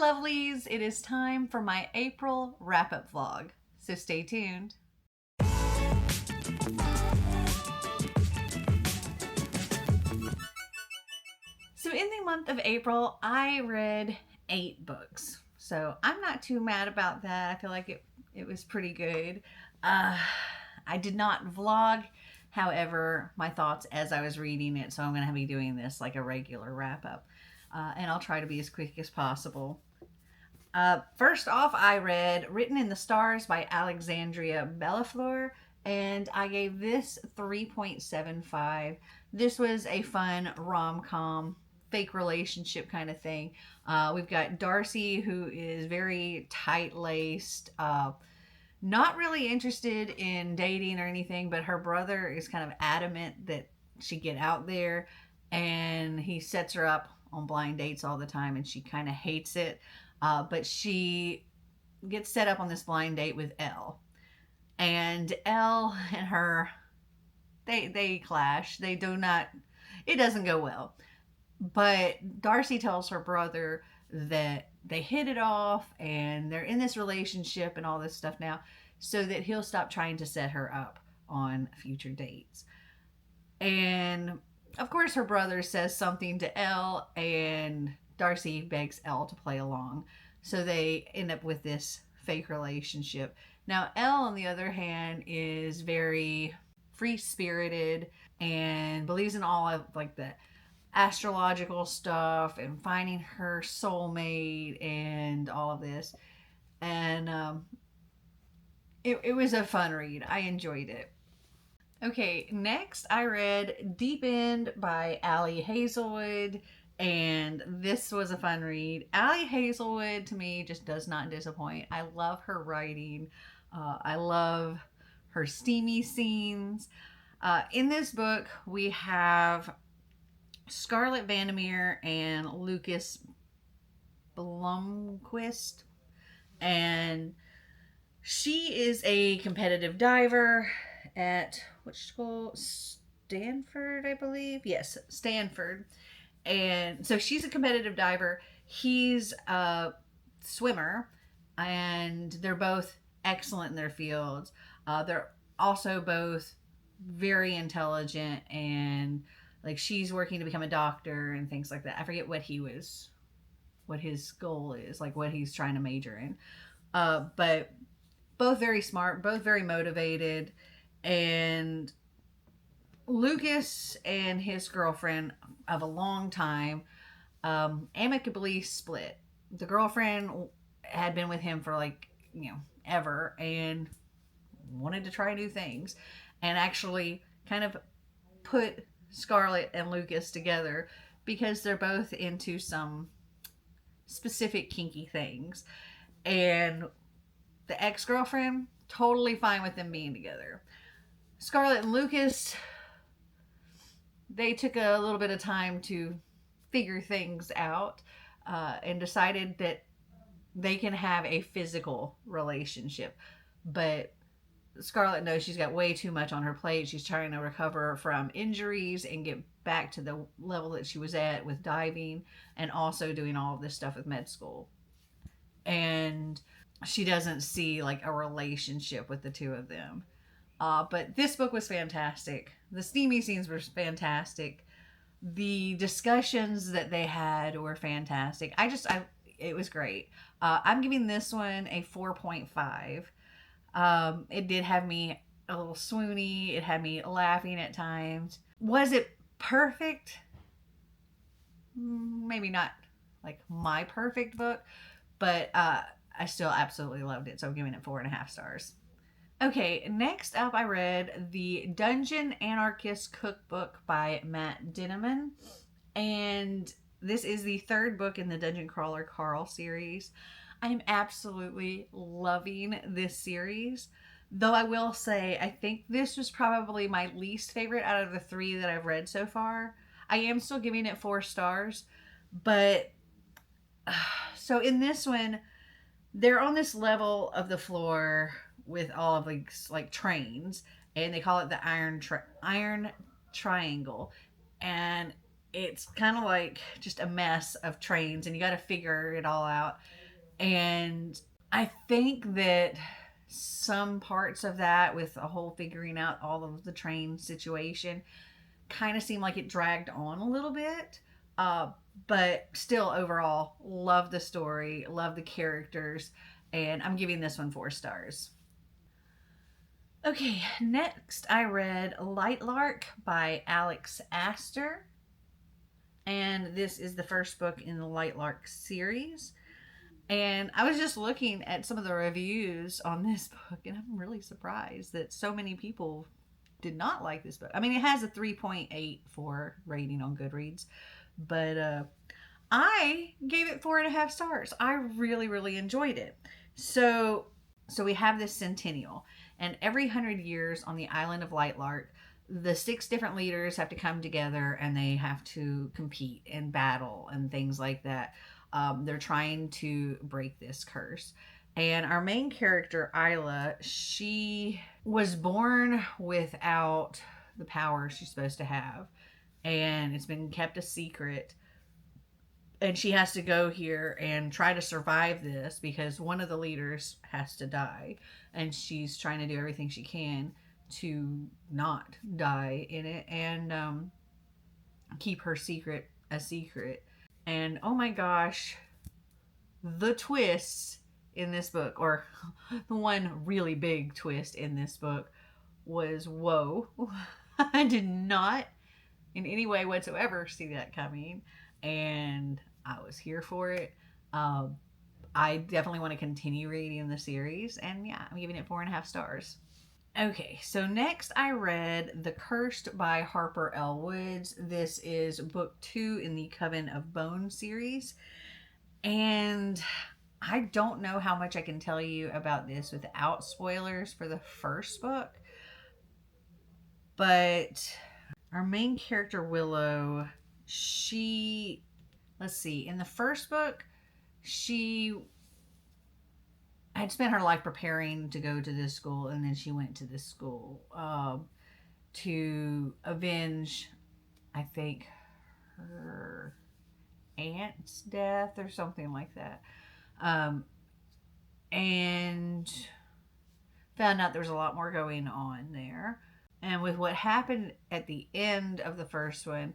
lovelies, it is time for my April wrap-up vlog, so stay tuned. So in the month of April, I read 8 books, so I'm not too mad about that. I feel like it was pretty good. I did not vlog, however, my thoughts as I was reading it, so I'm going to be doing this like a regular wrap-up. And I'll try to be as quick as possible. First off, I read Written in the Stars by Alexandria Bellafleur, and I gave this 3.75. This was a fun rom-com, fake relationship kind of thing. We've got Darcy, who is very tight-laced, not really interested in dating or anything, but her brother is kind of adamant that she get out there, and he sets her up on blind dates all the time, and she kind of hates it. But she gets set up on this blind date with Elle. And Elle and her, they clash. They do not, it doesn't go well. But Darcy tells her brother that they hit it off and they're in this relationship and all this stuff now, so that he'll stop trying to set her up on future dates. And of course her brother says something to Elle, and Darcy begs Elle to play along. So they end up with this fake relationship. Now Elle, on the other hand, is very free-spirited and believes in all of like the astrological stuff and finding her soulmate and all of this. And it was a fun read. I enjoyed it. Okay, next I read Deep End by Ali Hazelwood, and this was a fun read. Ali Hazelwood, to me, just does not disappoint. I love her writing. I love her steamy scenes. In this book, we have Scarlett Vandermeer and Lucas Blomquist, and she is a competitive diver at which school? Stanford, I believe. Yes, Stanford. And so she's a competitive diver. He's a swimmer, and they're both excellent in their fields. They're also both very intelligent, and like she's working to become a doctor and things like that. I forget what his goal is, like what he's trying to major in. But both very smart, both very motivated. And Lucas and his girlfriend of a long time amicably split. The girlfriend had been with him for ever, and wanted to try new things, and actually kind of put Scarlett and Lucas together because they're both into some specific kinky things. And the ex-girlfriend, totally fine with them being together. Scarlett and Lucas, they took a little bit of time to figure things out and decided that they can have a physical relationship. But Scarlett knows she's got way too much on her plate. She's trying to recover from injuries and get back to the level that she was at with diving, and also doing all of this stuff with med school. And she doesn't see like a relationship with the two of them. But this book was fantastic. The steamy scenes were fantastic. The discussions that they had were fantastic. It was great. I'm giving this one a 4.5. It did have me a little swoony. It had me laughing at times. Was it perfect? Maybe not like my perfect book, but I still absolutely loved it. So I'm giving it 4.5 stars. Okay, next up I read The Dungeon Anarchist Cookbook by Matt Dinneman. And this is the 3rd book in the Dungeon Crawler Carl series. I'm absolutely loving this series. Though I will say, I think this was probably my least favorite out of the 3 that I've read so far. I am still giving it 4 stars. But, so in this one, they're on this level of the floor with all of these like trains, and they call it the Iron Triangle. And it's kind of like just a mess of trains, and you got to figure it all out. And I think that some parts of that, with the whole figuring out all of the train situation, kind of seemed like it dragged on a little bit. Uh, but still, overall, love the story, love the characters, and I'm giving this one 4 stars. Okay, next I read Light Lark by Alex Astor, and this is the first book in the Light Lark series. And I was just looking at some of the reviews on this book, and I'm really surprised that so many people did not like this book. I mean, it has a 3.84 rating on Goodreads, but I gave it 4.5 stars. I really, really enjoyed it. So, so we have this centennial, and every 100 years on the island of Lightlark, the 6 different leaders have to come together and they have to compete and battle and things like that. They're trying to break this curse. And our main character, Isla, she was born without the power she's supposed to have. And it's been kept a secret, and she has to go here and try to survive this because one of the leaders has to die, and she's trying to do everything she can to not die in it, and keep her secret a secret. And oh my gosh, the twists in this book, or the one really big twist in this book, was whoa. I did not in any way whatsoever see that coming, and I was here for it. Um, I definitely want to continue reading the series, and yeah, I'm giving it 4.5 stars. Okay, so next I read The Cursed by Harper L. Woods. This is book 2 in the Coven of Bone series, and I don't know how much I can tell you about this without spoilers for the first book, but our main character, Willow, she, let's see, in the first book, she had spent her life preparing to go to this school, and then she went to this school to avenge, I think, her aunt's death or something like that. Um, and found out there was a lot more going on there. And with what happened at the end of the first one,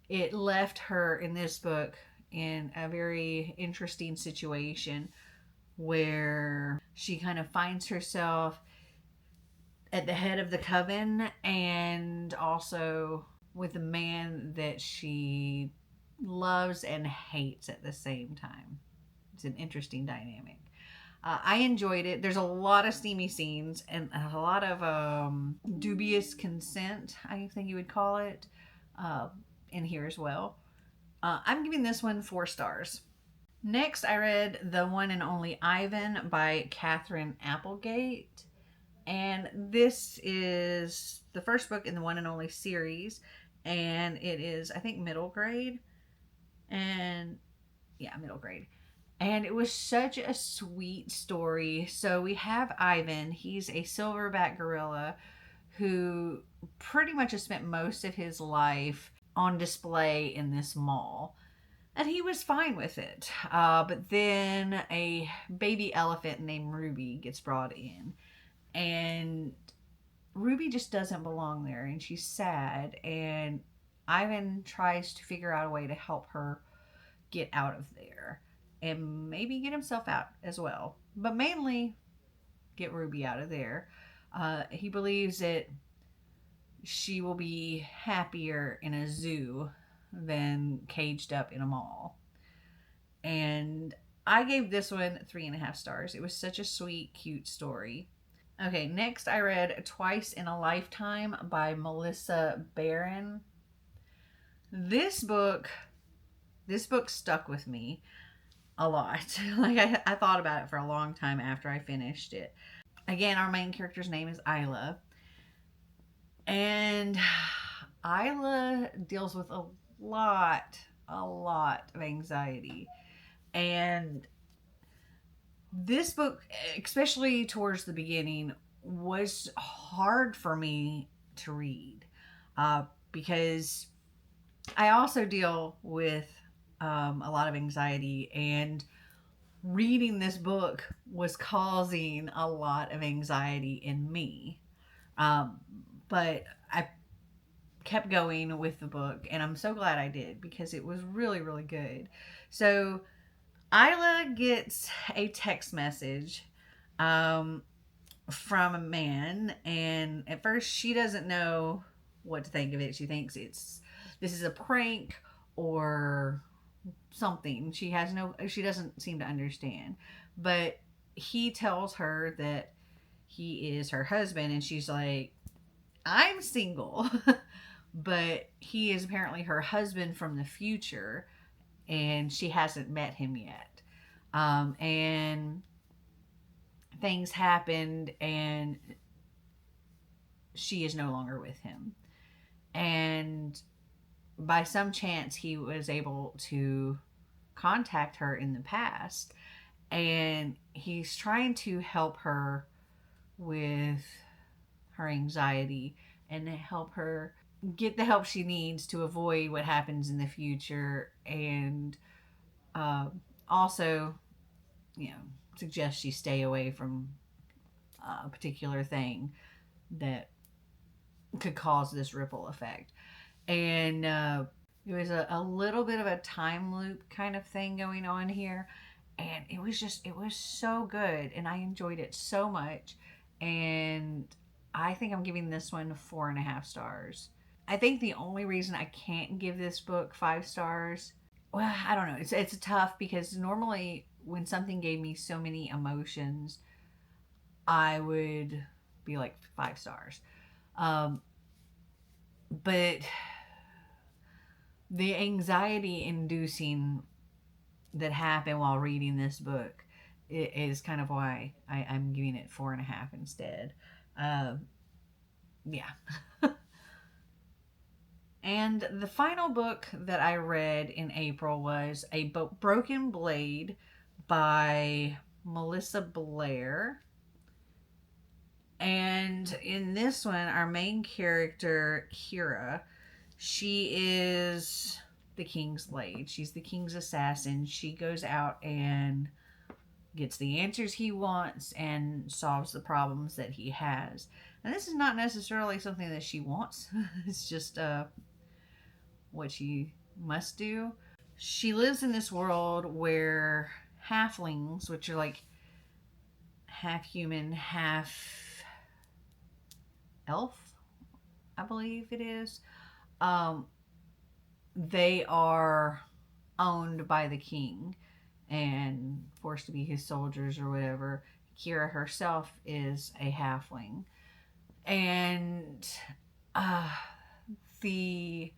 it left her in this book in a very interesting situation where she kind of finds herself at the head of the coven, and also with a man that she loves and hates at the same time. It's an interesting dynamic. I enjoyed it. There's a lot of steamy scenes and a lot of dubious consent, I think you would call it, uh, in here as well. I'm giving this one 4 stars. Next, I read The One and Only Ivan by Catherine Applegate. And this is the first book in the One and Only series. And it is, I think, middle grade. And yeah, middle grade. And it was such a sweet story. So we have Ivan. He's a silverback gorilla who pretty much has spent most of his life on display in this mall. And he was fine with it. But then a baby elephant named Ruby gets brought in. And Ruby just doesn't belong there. And she's sad. And Ivan tries to figure out a way to help her get out of there. And maybe get himself out as well. But mainly get Ruby out of there. He believes that she will be happier in a zoo than caged up in a mall. And I gave this one 3.5 stars. It was such a sweet, cute story. Okay, next I read Twice in a Lifetime by Melissa Barron. This book stuck with me a lot. Like I thought about it for a long time after I finished it. Again, our main character's name is Isla. And Isla deals with a lot of anxiety. And this book, especially towards the beginning, was hard for me to read because I also deal with a lot of anxiety, and reading this book was causing a lot of anxiety in me. Um, but I kept going with the book, and I'm so glad I did because it was really, really good. So Isla gets a text message um, from a man, and at first she doesn't know what to think of it. She thinks this is a prank or something. She doesn't seem to understand. But he tells her that he is her husband, and she's like, I'm single. But he is apparently her husband from the future, and she hasn't met him yet. And things happened, and she is no longer with him. And by some chance, he was able to contact her in the past, and he's trying to help her with her anxiety and help her get the help she needs to avoid what happens in the future, and uh, also, you know, suggest she stay away from a particular thing that could cause this ripple effect. And there was a little bit of a time loop kind of thing going on here, and it was so good, and I enjoyed it so much. And I think I'm giving this one 4.5 stars. I think the only reason I can't give this book 5 stars, well, I don't know, it's tough because normally when something gave me so many emotions, I would be like 5 stars. um, but the anxiety inducing that happened while reading this book is kind of why I'm giving it 4.5 instead. Uh, yeah. And the final book that I read in April was Broken Blade by Melissa Blair. And in this one, our main character, Kira, she is the king's blade. She's the king's assassin. She goes out and gets the answers he wants and solves the problems that he has. And this is not necessarily something that she wants, it's just what she must do. She lives in this world where halflings, which are like half human, half elf, I believe it is, um, they are owned by the king and forced to be his soldiers or whatever. Kira herself is a halfling. And uh, the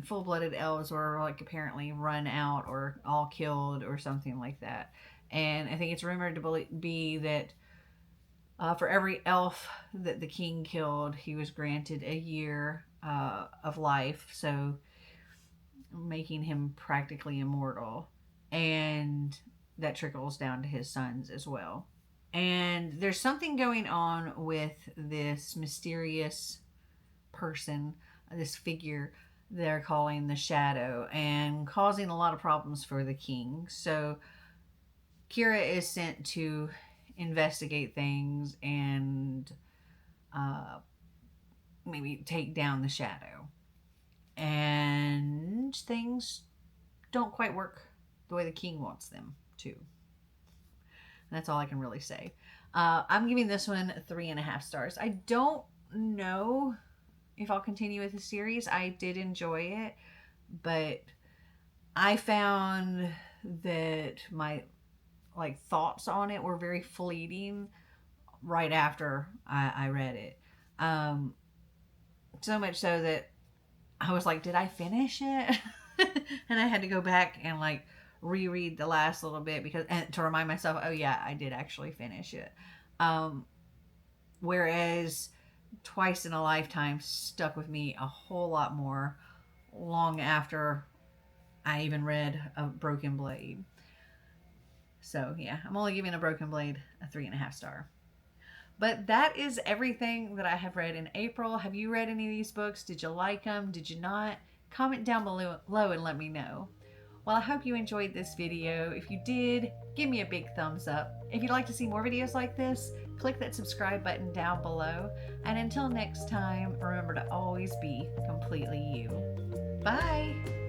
full blooded elves were like apparently run out or all killed or something like that. And I think it's rumored to be that for every elf that the king killed, he was granted a year of life. So making him practically immortal. And that trickles down to his sons as well. And there's something going on with this mysterious person, this figure they're calling the Shadow, and causing a lot of problems for the king. So Kira is sent to investigate things and uh, maybe take down the Shadow. And things don't quite work the way the king wants them to. That's all I can really say. I'm giving this one 3.5 stars. I don't know if I'll continue with the series. I did enjoy it, but I found that my like thoughts on it were very fleeting right after I read it. Um, so much so that I was like, did I finish it? And I had to go back and like reread the last little bit because and to remind myself, oh yeah, I did actually finish it. Um, whereas Twice in a Lifetime stuck with me a whole lot more long after I even read A Broken Blade. So yeah, I'm only giving A Broken Blade a 3.5 star. But that is everything that I have read in April. Have you read any of these books? Did you like them? Did you not? Comment down below and let me know. Well, I hope you enjoyed this video. If you did, give me a big thumbs up. If you'd like to see more videos like this, click that subscribe button down below. And until next time, remember to always be completely you. Bye!